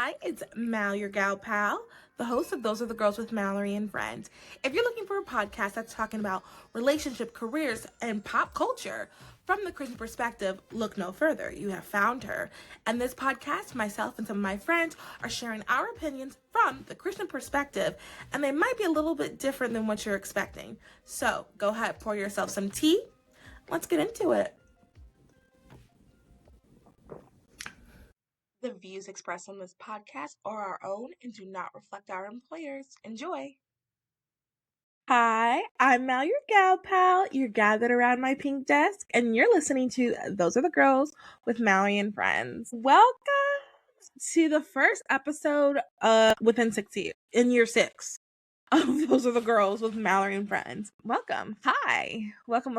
Hi, it's Mal, your gal pal, the host of Those Are the Girls with Mallory and Friends. If you're looking for a podcast that's talking about relationship, careers, and pop culture from the Christian perspective, look no further. You have found her. And this podcast, myself and some of my friends are sharing our opinions from the Christian perspective, and they might be a little bit different than what you're expecting. So go ahead, pour yourself some tea. Let's get into it. The views expressed on this podcast are our own and do not reflect our employers. Enjoy. Hi, I'm Mal, your gal pal. You're gathered around my pink desk, and you're listening to Those Are the Girls with Mallory and Friends. Welcome to the first episode within 6 years, in year 6 of Those Are the Girls with Mallory and Friends. Welcome. Hi. Welcome.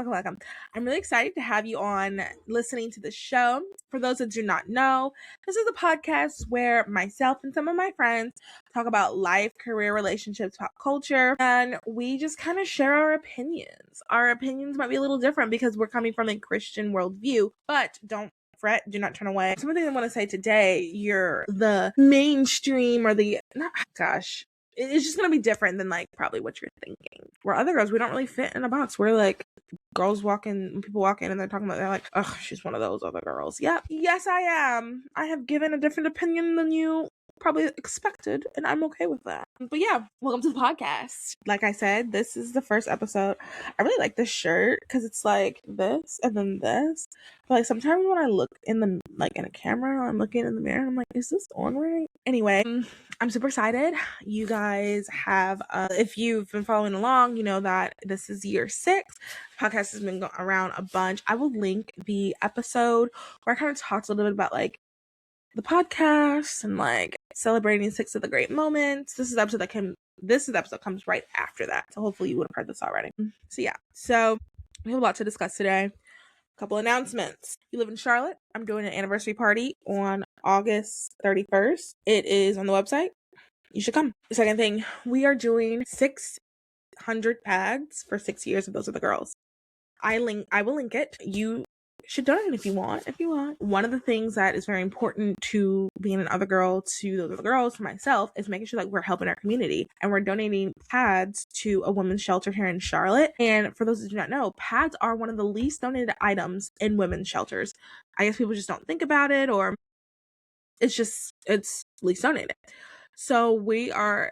I'm really excited to have you on listening to the show. For those that do not know, this is a podcast where myself and some of my friends talk about life, career, relationships, pop culture, and we just kind of share our opinions. Our opinions might be a little different because we're coming from a Christian worldview, but don't fret, do not turn away. Something I want to say today, you're the mainstream or it's just going to be different than like probably what you're thinking. We're other girls, we don't really fit in a box. We're like girls people walk in and they're talking about, they're like, oh, she's one of those other girls. Yep. Yes, I am. I have given a different opinion than you probably expected, and I'm okay with that. But yeah, welcome to the podcast. Like I said, this is the first episode. I really like this shirt because it's like this and then this. But like sometimes when I look in a camera, I'm looking in the mirror and I'm like, is this on right? Anyway, I'm super excited. You guys have, if you've been following along, you know that this is year 6. Podcast has been going around a bunch. I will link the episode where I kind of talked a little bit about like the podcast and like celebrating 6 of the great moments. This is the episode comes right after that. So hopefully you would have heard this already. So we have a lot to discuss today. A couple announcements. You live in Charlotte, I'm doing an anniversary party on August 31st. It is on the website. You should come. The second thing, we are doing 600 pads for 6 years of Those Are the Girls. I will link it. You should donate if you want. One of the things that is very important to being an other girl, to Those Are the Girls, to myself, is making sure that we're helping our community. And we're donating pads to a women's shelter here in Charlotte. And for those who do not know, pads are one of the least donated items in women's shelters. I guess people just don't think about it, or it's least donated. So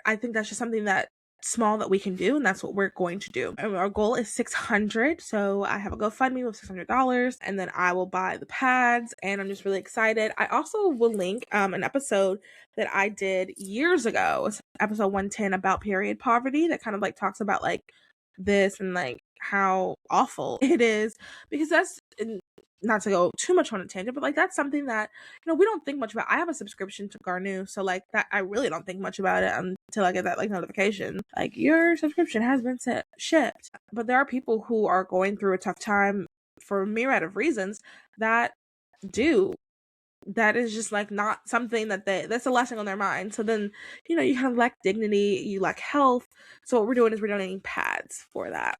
I think that's just something that small that we can do, and that's what we're going to do. And our goal is 600, so I have a GoFundMe with $600, and then I will buy the pads, and I'm just really excited. I also will link an episode that I did years ago. It's episode 110 about period poverty, that kind of like talks about like this and like how awful it is, because that's, not to go too much on a tangent, but like that's something that, we don't think much about. I have a subscription to Garneau, so like that I really don't think much about it until I get that like notification, like your subscription has been shipped. But there are people who are going through a tough time for a myriad of reasons that is just like not something that's a lesson on their mind. So then, you kind of lack dignity, you lack health. So what we're doing is we're donating pads for that.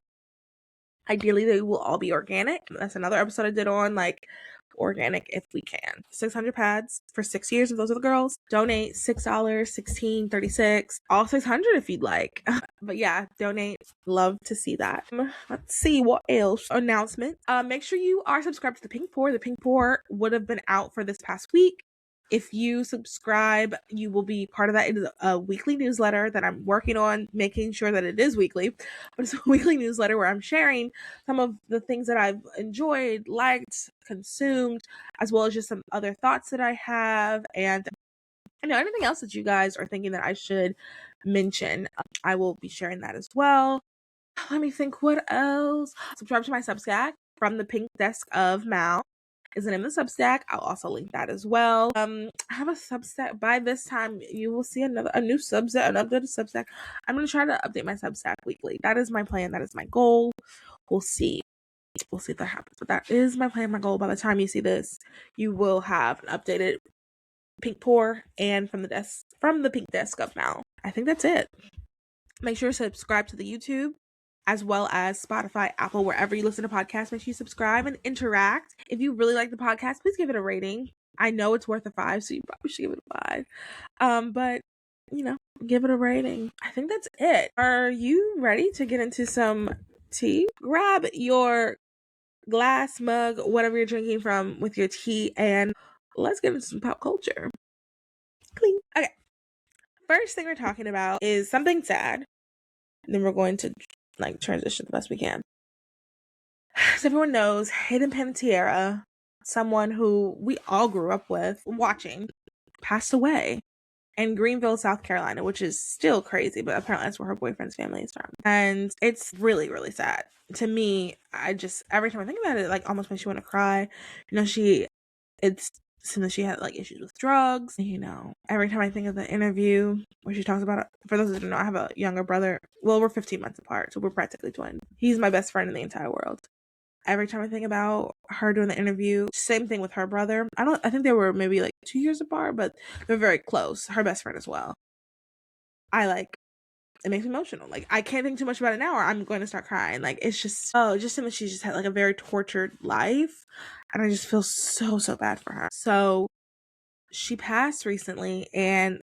Ideally, they will all be organic. That's another episode I did on like organic if we can. 600 pads for 6 years of Those Are the Girls. Donate $6, $16, $36, all 600 if you'd like. But yeah, donate. Love to see that. Let's see what else. Announcement. Make sure you are subscribed to the Pink Pour. The Pink Pour would have been out for this past week. If you subscribe, you will be part of that. It is a weekly newsletter that I'm working on making sure that it is weekly. But it's a weekly newsletter where I'm sharing some of the things that I've enjoyed, liked, consumed, as well as just some other thoughts that I have. And anything else that you guys are thinking that I should mention, I will be sharing that as well. Let me think, what else? Subscribe to my Substack, From the Pink Desk of Mal is the name of the Substack. I'll also link that as well. I have a Substack. By this time, you will see a new Substack, an updated Substack. I'm going to try to update my Substack weekly. That is my plan. That is my goal. We'll see. We'll see if that happens. But that is my plan, my goal. By the time you see this, you will have an updated Pink Pour and from the Pink Desk of Mal. I think that's it. Make sure to subscribe to the YouTube, as well as Spotify, Apple, wherever you listen to podcasts. Make sure you subscribe and interact. If you really like the podcast, please give it a rating. I know it's worth a 5, so you probably should give it a 5. But give it a rating. I think that's it. Are you ready to get into some tea? Grab your glass, mug, whatever you're drinking from with your tea, and let's get into some pop culture. Clean. Okay. First thing we're talking about is something sad. And then we're going to transition the best we can. So everyone knows Hayden Panettiere, someone who we all grew up with watching, passed away in Greenville, South Carolina, which is still crazy, but apparently that's where her boyfriend's family is from. And it's really, really sad. To me, every time I think about it, almost makes you want to cry. It's seemed that she had issues with drugs. Every time I think of the interview where she talks about it, for those who don't know, I have a younger brother. Well, we're 15 months apart, so we're practically twins. He's my best friend in the entire world. Every time I think about her doing the interview, same thing with her brother. I think they were maybe 2 years apart, but they're very close. Her best friend as well. It makes me emotional. I can't think too much about it now or I'm going to start crying. It's just, just seems like she just had a very tortured life. And I just feel so, so bad for her. So she passed recently, and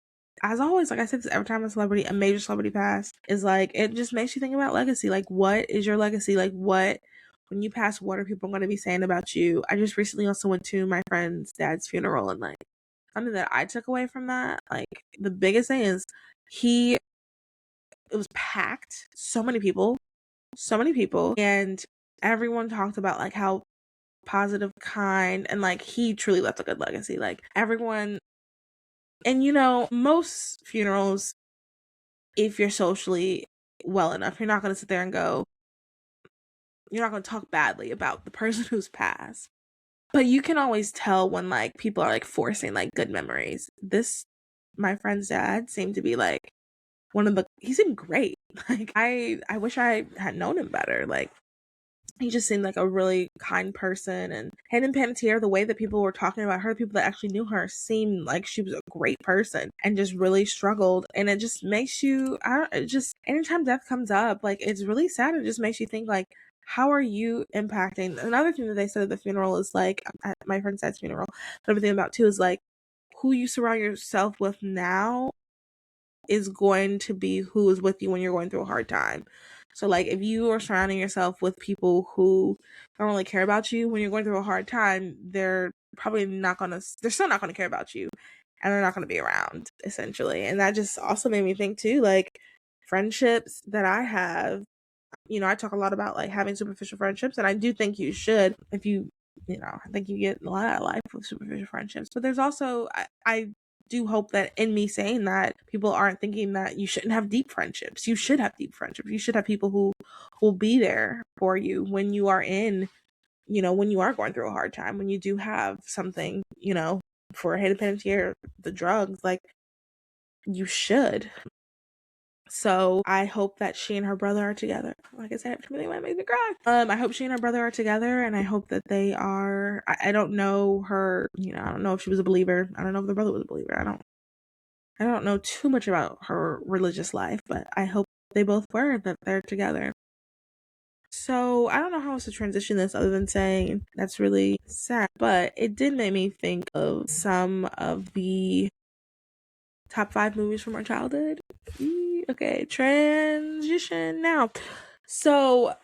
as always, I said this every time a major celebrity passed, is it just makes you think about legacy. What is your legacy? When you pass, what are people going to be saying about you? I just recently also went to my friend's dad's funeral, and something that I took away from that, the biggest thing is it was packed, so many people, and everyone talked about how positive, kind, and he truly left a good legacy. Everyone, and most funerals, if you're socially well enough, you're not going to sit there and you're not going to talk badly about the person who's passed. But you can always tell when people are forcing good good memories. My friend's dad seemed to be he seemed great. I wish I had known him better. He just seemed like a really kind person. And Hayden Panettiere, the way that people were talking about her, people that actually knew her, seemed like she was a great person and just really struggled. And it just makes you, anytime death comes up, it's really sad. It just makes you think, how are you impacting? Another thing that they said at the funeral is at my friend's dad's funeral, but everything about too is who you surround yourself with now is going to be who is with you when you're going through a hard time. So if you are surrounding yourself with people who don't really care about you when you're going through a hard time, they're still not going to care about you, and they're not going to be around, essentially. And that just also made me think too, friendships that I have, I talk a lot about having superficial friendships, and I do think you should, if I think you get a lot out of life with superficial friendships. But there's also, I do hope that in me saying that, people aren't thinking that you shouldn't have deep friendships. You should have deep friendships. You should have people who will be there for you when you are when you are going through a hard time, when you do have something, for Hayden Panettiere, the drugs, you should. So I hope that she and her brother are together. Like I said, it really might make me cry. I hope she and her brother are together, and I hope that they are. I don't know her. I don't know if she was a believer. I don't know if the brother was a believer. I don't know too much about her religious life, but I hope they both were, that they're together. So I don't know how else to transition this other than saying that's really sad, but it did make me think of some of the top 5 movies from our childhood. Okay, transition now. So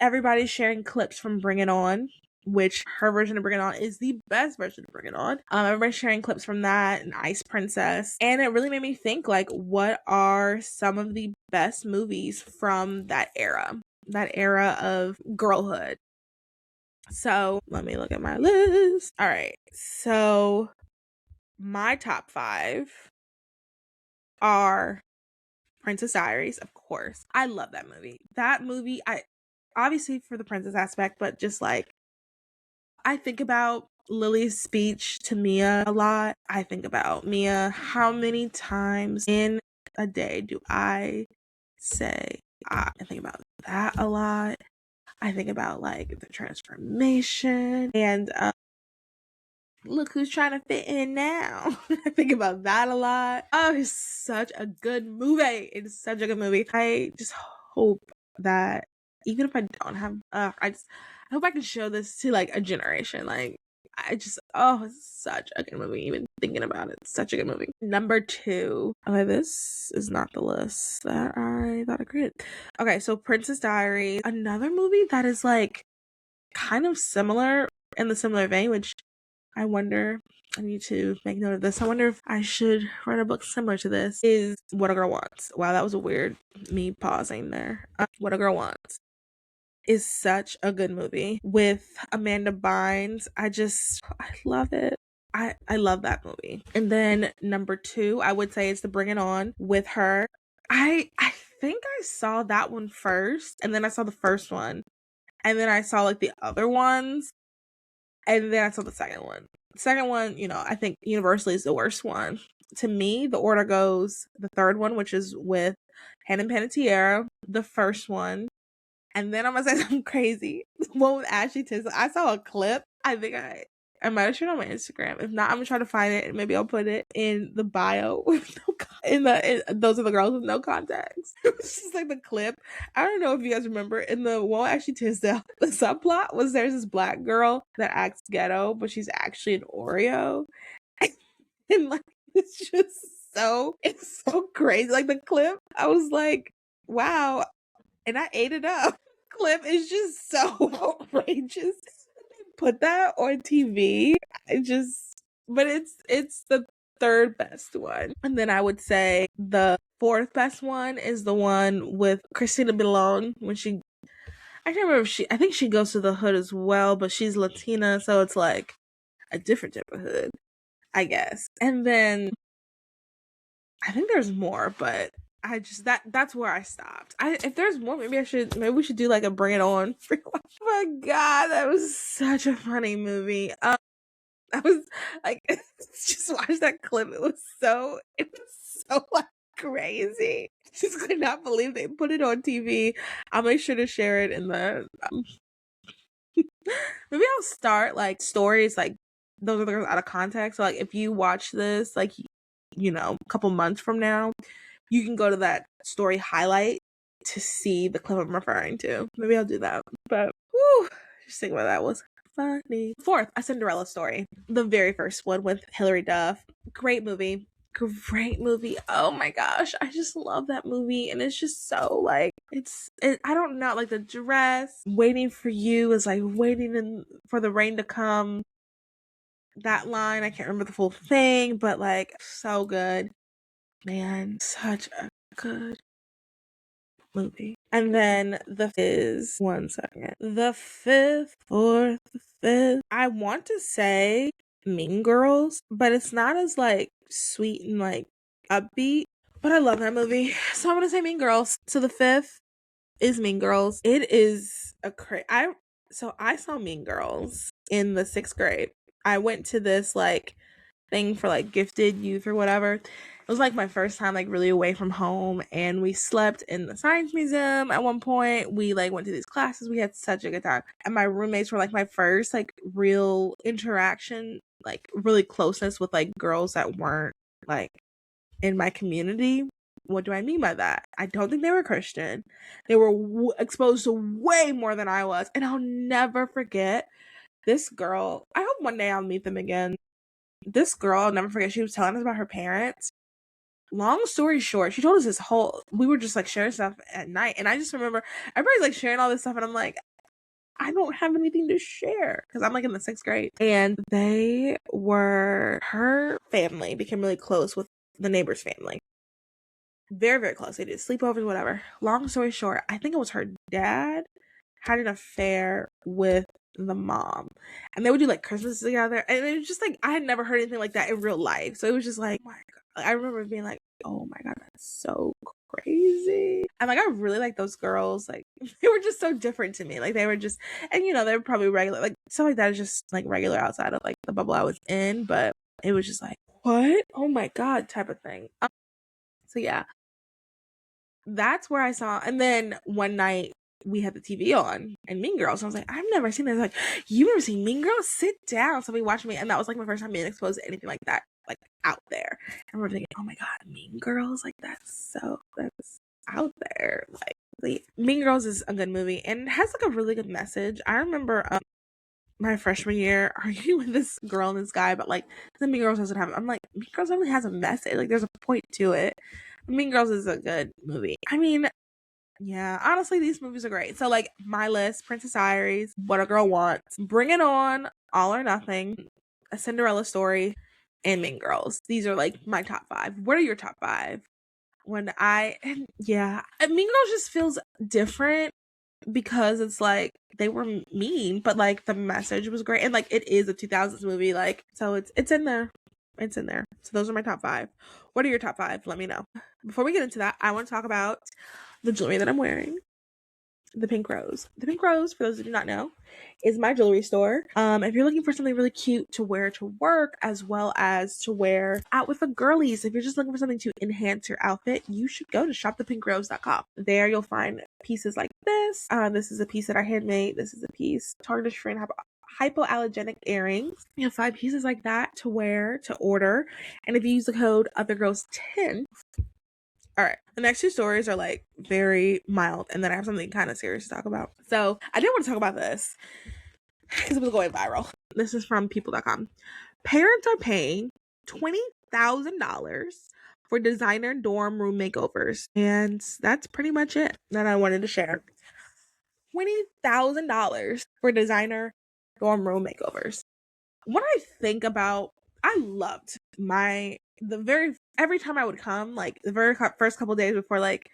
everybody's sharing clips from Bring It On, which her version of Bring It On is the best version of Bring It On. Everybody's sharing clips from that and Ice Princess. And it really made me think, what are some of the best movies from that era of girlhood? So let me look at my list. All right. So my top 5 are Princess Diaries, of course. I love that movie. That movie, I obviously for the princess aspect, but just I think about Lily's speech to Mia a lot. I think about Mia. How many times in a day do I say I think about that a lot? I think about the transformation and look who's trying to fit in now. I think about that a lot. Oh, it's such a good movie. It's such a good movie. I just hope that even if I don't have, I hope I can show this to a generation. it's such a good movie. Even thinking about it, such a good movie. Number 2. Okay, this is not the list that I thought I created. Okay, so Princess Diaries, another movie that is like kind of similar in the similar vein, which I wonder, I need to make note of this. I wonder if I should write a book similar to this, is What a Girl Wants. Wow, that was a weird me pausing there. What a Girl Wants is such a good movie with Amanda Bynes. I love it. I love that movie. And then number 2, I would say, is The Bring It On with her. I think I saw that one first, and then I saw the first one, and then I saw like the other ones, and then I saw the second one. The second one, I think universally is the worst one. To me, the order goes the third one, which is with Hayden Panettiere, the first one, and then I'm gonna say something crazy. The one with Ashley Tisdale. I saw a clip. I think I might have shared on my Instagram. If not, I'm gonna try to find it and maybe I'll put it in the bio with those are the girls with no contacts. It was just like the clip. I don't know if you guys remember in the one with Ashley Tisdale, the subplot was there's this black girl that acts ghetto, but she's actually an Oreo. And like it's so crazy. Like the clip, I was like, wow. And I ate it up. Clip is just so outrageous. Put that on TV. But it's the third best one. And then I would say the fourth best one is the one with Christina Milian when I can't remember if I think she goes to the hood as well, but she's Latina, so it's like a different type of hood, I guess. And then I think there's more, but that's where I stopped. If there's more, maybe we should do like a Bring It On. Oh my god, that was such a funny movie. I was like, just watch that clip. It was so like crazy. Just could not believe they put it on TV. I'll make sure to share it in the. Maybe I'll start like stories like those are the girls out of context. So like if you watch this like a couple months from now, you can go to that story highlight to see the clip I'm referring to. Maybe I'll do that. But just think about that was funny. Fourth, A Cinderella Story. The very first one with Hilary Duff. Great movie. Oh my gosh. I just love that movie. And it's just so like, I don't know, like the dress, Waiting for You is like waiting for the rain to come. That line, I can't remember the full thing, but like so good. Man, such a good movie. And then the fifth, I want to say Mean Girls, but it's not as like sweet and like upbeat, but I love that movie, so I'm gonna say Mean Girls. So the fifth is Mean Girls. It is I saw Mean Girls in the 6th grade. I went to this like thing for like gifted youth or whatever. It was like my first time like really away from home, and we slept in the science museum at one point. We like went to these classes. We had such a good time, and my roommates were like my first like real interaction, like really closeness with like girls that weren't like in my community. What do I mean by that? I don't think they were Christian. They were exposed to way more than I was, and I'll never forget this girl. I hope one day I'll meet them again. This girl, I'll never forget, she was telling us about her parents. Long story short, she told us we were just like sharing stuff at night, and I just remember everybody's like sharing all this stuff, and I'm like, I don't have anything to share because I'm like in the 6th grade. And her family became really close with the neighbor's family. Very, very close. They did sleepovers, whatever. Long story short, I think it was her dad had an affair with the mom, and they would do like Christmas together, and it was just like I had never heard anything like that in real life. So it was just like, oh my god. I remember being like, oh my god, that's so crazy. And like I really like those girls. Like they were just so different to me. Like they were just, and they were probably regular, like stuff like that is just like regular outside of like the bubble I was in, but it was just like, what? Oh my god, type of thing. So yeah, that's where I saw. And then one night we had the TV on and Mean Girls. And I was like, I've never seen this. Like, you've never seen Mean Girls? Sit down. Somebody watched me. And that was like my first time being exposed to anything like that, like out there. And we're thinking, oh my god, Mean Girls? Like that's out there. Like Mean Girls is a good movie and it has like a really good message. I remember my freshman year arguing with this girl and this guy, but like the Mean Girls doesn't have. I'm like, Mean Girls only has a message. Like there's a point to it. Mean Girls is a good movie. I mean, yeah, honestly, these movies are great. So like my list: Princess Diaries, What a Girl Wants, Bring It On, All or Nothing, A Cinderella Story, and Mean Girls. These are like my top 5. What are your top 5? Mean Girls just feels different because it's like they were mean, but like the message was great, and like it is a 2000s movie, like so it's in there. It's in there. So those are my top 5. What are your top 5? Let me know. Before we get into that, I want to talk about the jewelry that I'm wearing. The Pink Rose. The Pink Rose, for those who do not know, is my jewelry store. If you're looking for something really cute to wear to work, as well as to wear out with the girlies, if you're just looking for something to enhance your outfit, you should go to shopthepinkrose.com. There you'll find pieces like this. This is a piece that I handmade. This is a piece tarnished free and hypoallergenic earrings. You have 5 pieces like that to wear, to order. And if you use the code OTHERGIRLS10, all right, the next 2 stories are like very mild, and then I have something kind of serious to talk about. So I did want to talk about this because it was going viral. This is from people.com. Parents are paying $20,000 for designer dorm room makeovers, and that's pretty much it that I wanted to share. $20,000 for designer dorm room makeovers. When I think about, I loved every time I would come, like the very first couple days before, like,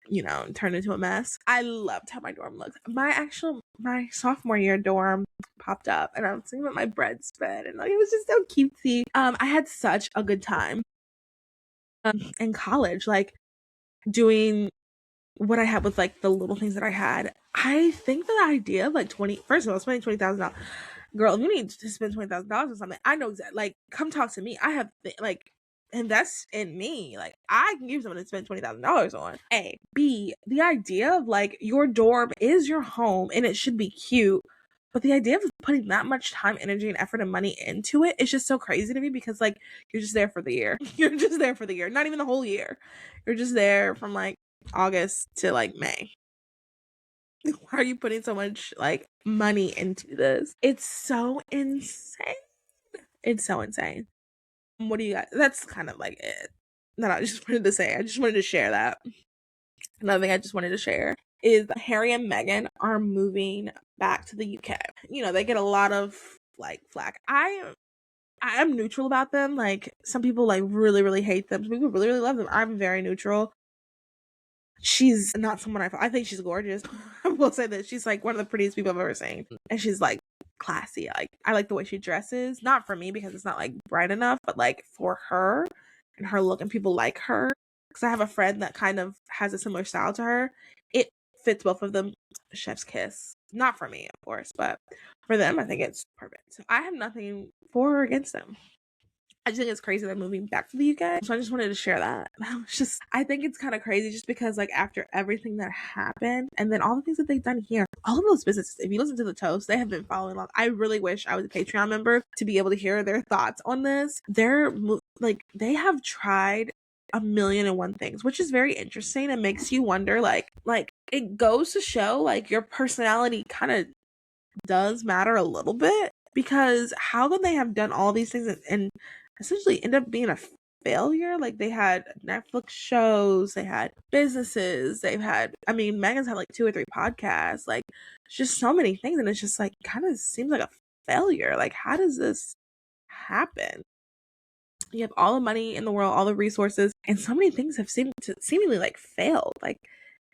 you know, turned into a mess. I loved how my dorm looked. My sophomore year dorm popped up, and I was sitting with my bread spread, and like it was just so cutesy. I had such a good time in college, like doing what I had with like the little things that I had. I think the idea of like first of all, spending $20,000. Girl, if you need to spend $20,000 on something, I know exactly. Like, come talk to me. I have like invest in me. Like, I can give someone to spend $20,000 on. A, B, the idea of like your dorm is your home and it should be cute, but the idea of putting that much time, energy, and effort and money into it is just so crazy to me because like you're just there for the year. You're just there for the year, not even the whole year. You're just there from like August to like May. Why are you putting so much like money into this? It's so insane. It's so insane. What do you got? That's kind of like it. No, I just wanted to say. I just wanted to share that. Another thing I just wanted to share is Harry and Meghan are moving back to the UK. You know, they get a lot of like flack. I am neutral about them. Like some people like really, really hate them. Some people really, really love them. I'm very neutral. She's not someone I think she's gorgeous. I will say that she's like one of the prettiest people I've ever seen, and she's like classy. Like I like the way she dresses. Not for me because it's not like bright enough, but like for her and her look, and people like her. Because I have a friend that kind of has a similar style to her. It fits both of them. Chef's kiss. Not for me, of course, but for them, I think it's perfect. So I have nothing for or against them. I just think it's crazy they're moving back to the UK. So I just wanted to share that. I think it's kind of crazy just because like after everything that happened and then all the things that they've done here, all of those businesses, if you listen to the Toast, they have been following along. I really wish I was a Patreon member to be able to hear their thoughts on this. They have tried a million and one things, which is very interesting and makes you wonder like it goes to show like your personality kind of does matter a little bit, because how can they have done all these things and essentially end up being a failure? Like they had Netflix shows, they had businesses, Megan's had like 2 or 3 podcasts, like it's just so many things, and it's just like kind of seems like a failure. Like how does this happen? You have all the money in the world, all the resources, and so many things have seemingly like failed. Like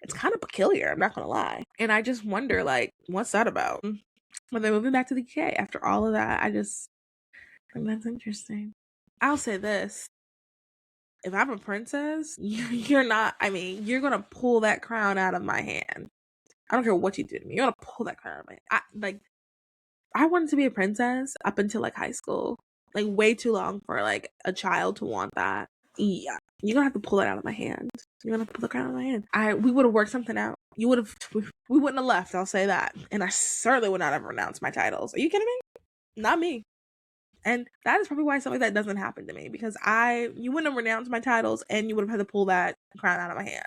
it's kind of peculiar, I'm not gonna lie. And I just wonder like what's that about? When they're moving back to the UK after all of that, I just think that's interesting. I'll say this. If I'm a princess, you're not, you're going to pull that crown out of my hand. I don't care what you do to me. You're going to pull that crown out of my hand. I wanted to be a princess up until like high school. Like way too long for like a child to want that. Yeah. You're going to have to pull that out of my hand. You're going to pull the crown out of my hand. We would have worked something out. We wouldn't have left, I'll say that. And I certainly would not have renounced my titles. Are you kidding me? Not me. And that is probably why something like that doesn't happen to me, because you wouldn't have renounced my titles and you would have had to pull that crown out of my hand.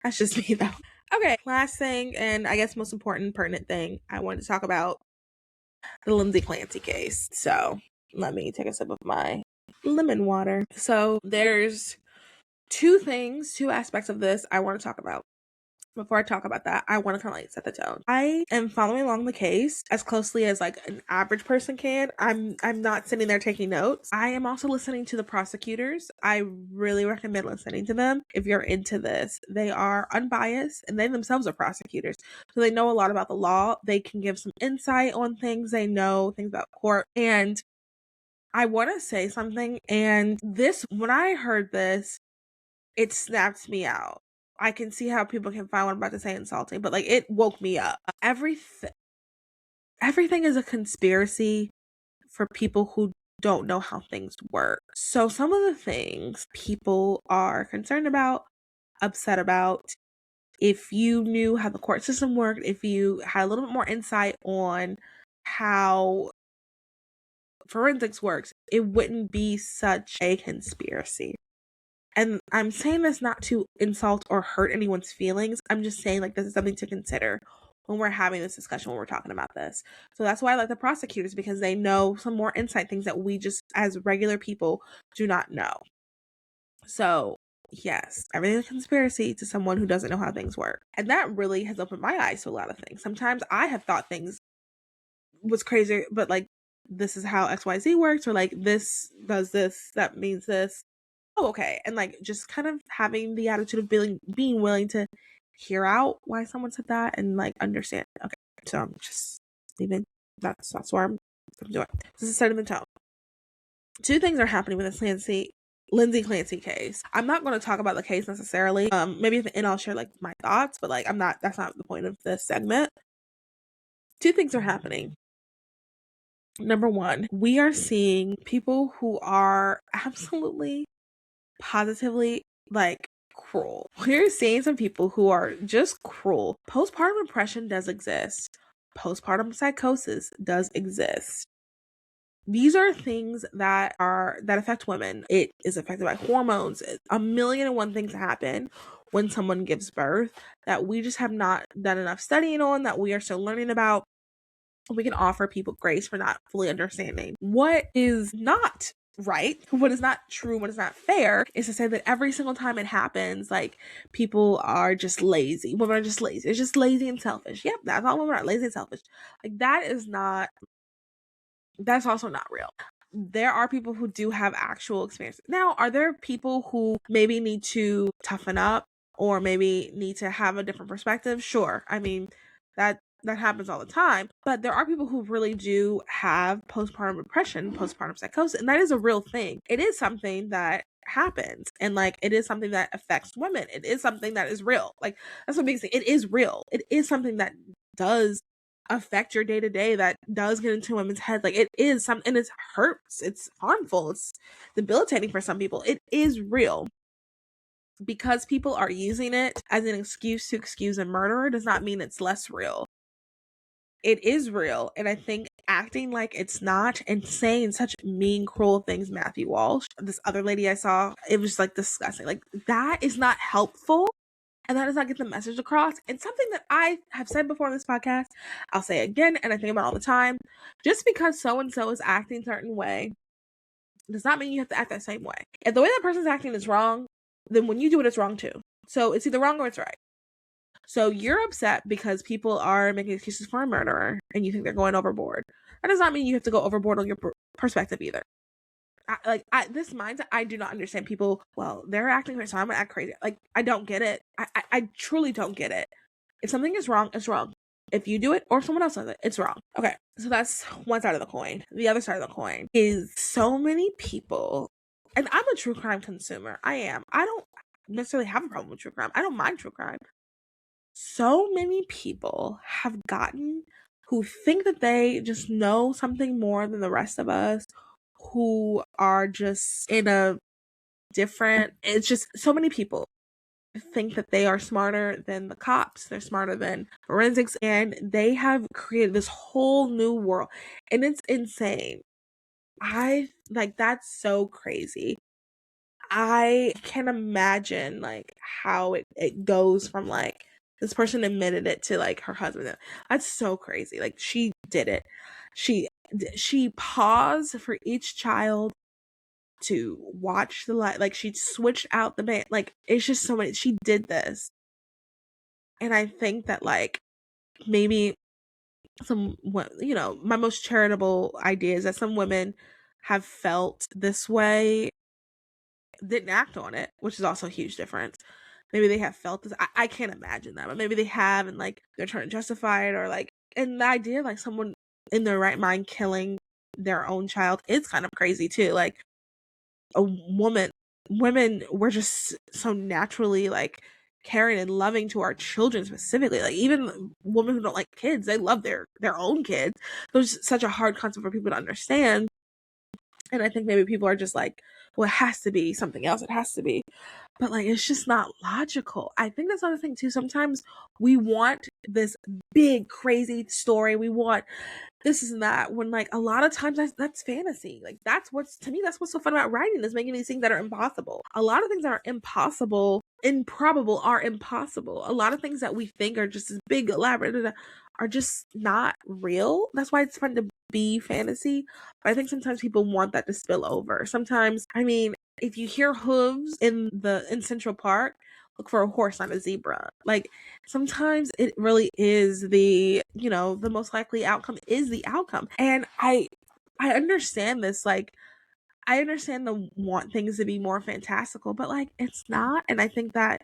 That's just me though. Okay, last thing, and I guess most important, pertinent thing, I wanted to talk about the Lindsay Clancy case. So let me take a sip of my lemon water. So there's two aspects of this I want to talk about. Before I talk about that, I want to kind of like set the tone. I am following along the case as closely as like an average person can. I'm not sitting there taking notes. I am also listening to the prosecutors. I really recommend listening to them if you're into this. They are unbiased and they themselves are prosecutors. So they know a lot about the law. They can give some insight on things. They know things about court. And I want to say something. And this, when I heard this, it snapped me out. I can see how people can find what I'm about to say insulting, but like it woke me up. Everything is a conspiracy for people who don't know how things work. So some of the things people are concerned about, upset about, if you knew how the court system worked, if you had a little bit more insight on how forensics works, it wouldn't be such a conspiracy. And I'm saying this not to insult or hurt anyone's feelings. I'm just saying like this is something to consider when we're having this discussion, when we're talking about this. So that's why I like the prosecutors, because they know some more insight, things that we just as regular people do not know. So yes, everything is a conspiracy to someone who doesn't know how things work. And that really has opened my eyes to a lot of things. Sometimes I have thought things was crazy, but like this is how XYZ works, or like this does this, that means this. Oh, okay. And like just kind of having the attitude of being willing to hear out why someone said that and like understand. Okay. So I'm just leaving. That's where I'm doing. This is setting the tone. Two things are happening with this Lindsay Clancy case. I'm not going to talk about the case necessarily. Maybe at the end I'll share like my thoughts, but like that's not the point of this segment. Two things are happening. Number one, we are seeing people who are absolutely positively like cruel. We're seeing some people who are just cruel. Postpartum depression does exist. Postpartum psychosis does exist. These are things that affect women. It is affected by hormones. A million and one things happen when someone gives birth that we just have not done enough studying on, that we are still learning about. We can offer people grace for not fully understanding. What is not right, what is not true, what is not fair is to say that every single time it happens, like people are just lazy. Women are just lazy. It's just lazy and selfish. Yep, that's all women are, lazy and selfish. Like that's also not real. There are people who do have actual experience. Now, are there people who maybe need to toughen up or maybe need to have a different perspective? Sure. I mean, that happens all the time. But there are people who really do have postpartum depression, postpartum psychosis, and that is a real thing. It is something that happens, and like it is something that affects women. It is something that is real. Like that's what makes it. It is real. It is something that does affect your day to day, that does get into women's heads. Like it is something, and it hurts. It's harmful. It's debilitating for some people. It is real. Because people are using it as an excuse to excuse a murderer does not mean it's less real. It is real, and I think acting like it's not and saying such mean, cruel things, Matthew Walsh, this other lady I saw, it was like disgusting. Like that is not helpful, and that does not get the message across. And something that I have said before in this podcast, I'll say again, and I think about all the time, just because so-and-so is acting a certain way does not mean you have to act that same way. If the way that person's acting is wrong, then when you do it, it's wrong too. So it's either wrong or it's right. So you're upset because people are making excuses for a murderer and you think they're going overboard. That does not mean you have to go overboard on your perspective either. This mindset, I do not understand people. Well, they're acting crazy, so I'm gonna act crazy. Like, I don't get it. I truly don't get it. If something is wrong, it's wrong. If you do it or someone else does it, it's wrong. Okay, so that's one side of the coin. The other side of the coin is so many people, and I'm a true crime consumer. I am. I don't necessarily have a problem with true crime. I don't mind true crime. So many people have gotten who think that they just know something more than the rest of us, who are just in a different, it's just so many people think that they are smarter than the cops, they're smarter than forensics, and they have created this whole new world, and it's insane. That's so crazy. I can imagine like how it goes from like This person admitted it to like her husband. That's so crazy. Like she did it. She paused for each child to watch the light. Like she switched out the band. Like it's just so many. She did this, and I think that like maybe my most charitable idea is that some women have felt this way, didn't act on it, which is also a huge difference. Maybe they have felt this. I can't imagine that, but maybe they have, and like they're trying to justify it, or like, and the idea of like someone in their right mind killing their own child is kind of crazy too. Like women were just so naturally like caring and loving to our children specifically. Like even women who don't like kids, they love their own kids. So it's such a hard concept for people to understand. And I think maybe people are just like, well, it has to be something else. It has to be. But like, it's just not logical. I think that's another thing too. Sometimes we want this big, crazy story. We want this and that, when like a lot of times that's fantasy. Like that's what's, to me, that's what's so fun about writing, is making these things that are impossible. A lot of things that are improbable are impossible. A lot of things that we think are just as big, elaborate, are just not real. That's why it's fun to be fantasy. But I think sometimes people want that to spill over. Sometimes, I mean, if you hear hooves in Central Park, look for a horse, not a zebra. Like sometimes it really is the most likely outcome is the outcome. And I understand this. Like I understand the want things to be more fantastical, but like it's not. And I think that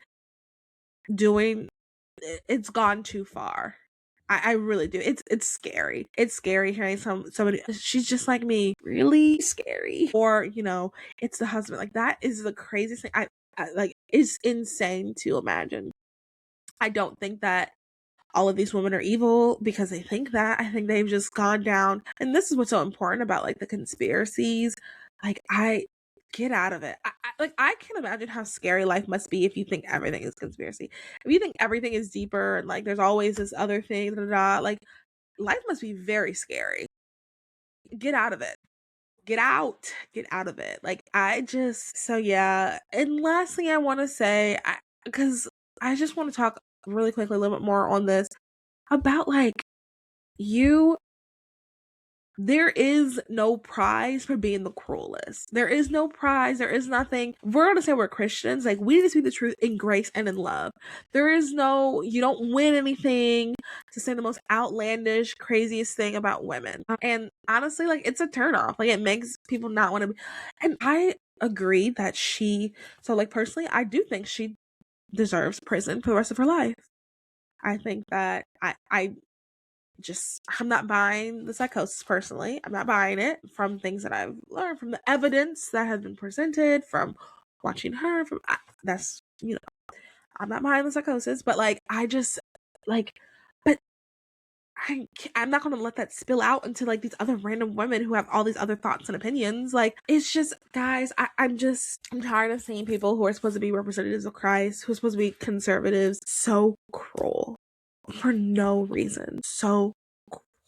it's gone too far. I really do. It's scary. It's scary hearing somebody, she's just like me, really scary. Or, it's the husband. Like that is the craziest thing. I like, it's insane to imagine. I don't think that all of these women are evil because they think that. I think they've just gone down. And this is what's so important about like the conspiracies. Like get out of it. I can't imagine how scary life must be if you think everything is conspiracy. If you think everything is deeper and like there's always this other thing, like life must be very scary. Get out of it. Get out of it. Like so yeah. And last thing I want to say, because I just want to talk really quickly a little bit more on this about like there is no prize for being the cruelest. There is no prize. There is nothing. We're going to say we're Christians. Like, we need to speak the truth in grace and in love. There is you don't win anything to say the most outlandish, craziest thing about women. And honestly, like, it's a turnoff. Like, it makes people not want to be. And I agree that so like, personally, I do think she deserves prison for the rest of her life. I think that I'm not buying the psychosis personally. I'm not buying it from things that I've learned, from the evidence that has been presented, from watching her, that's, I'm not buying the psychosis, but like, but I'm not going to let that spill out into like these other random women who have all these other thoughts and opinions. Like, it's just, guys, I'm tired of seeing people who are supposed to be representatives of Christ, who are supposed to be conservatives, so cruel. For no reason. So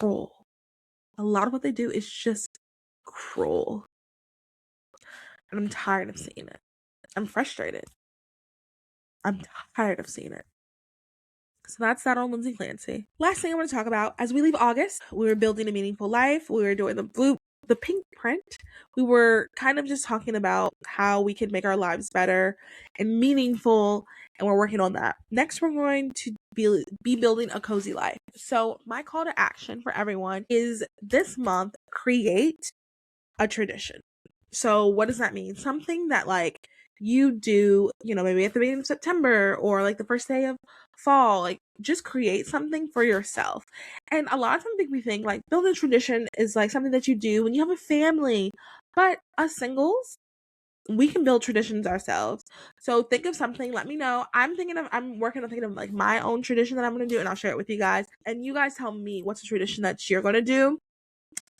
cruel. A lot of what they do is just cruel. And I'm tired of seeing it. I'm frustrated. I'm tired of seeing it. So that's that on Lindsay Clancy. Last thing I want to talk about, as we leave August, we were building a meaningful life. We were doing the pink print. We were kind of just talking about how we could make our lives better and meaningful, and we're working on that. Next, we're going to be building a cozy life. So my call to action for everyone is this month, create a tradition. So what does that mean? Something that like you do, maybe at the beginning of September or like the first day of fall, like just create something for yourself. And a lot of times we think like building a tradition is like something that you do when you have a family, but us singles, we can build traditions ourselves. So think of something, let me know. I'm working on thinking of like my own tradition that I'm going to do, and I'll share it with you guys. And you guys tell me what's a tradition that you're going to do.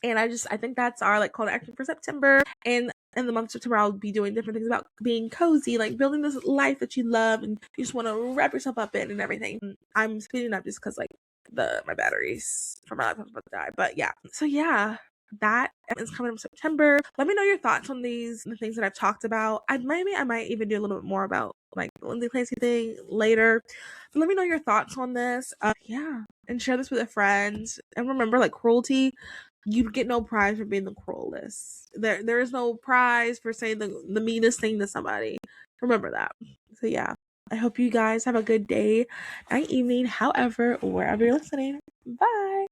And I think that's our like call to action for September. And in the month of September, I'll be doing different things about being cozy, like building this life that you love and you just want to wrap yourself up in and everything. I'm speeding up just because like my batteries for my laptop's about to die. But yeah. So yeah, that is coming up September. Let me know your thoughts on the things that I've talked about. I might even do a little bit more about like the Lindsay Clancy thing later. But let me know your thoughts on this. Yeah, and share this with a friend. And remember, like, cruelty, you get no prize for being the cruelest. There is no prize for saying the meanest thing to somebody. Remember that. So yeah, I hope you guys have a good day, night, evening, however, wherever you're listening. Bye.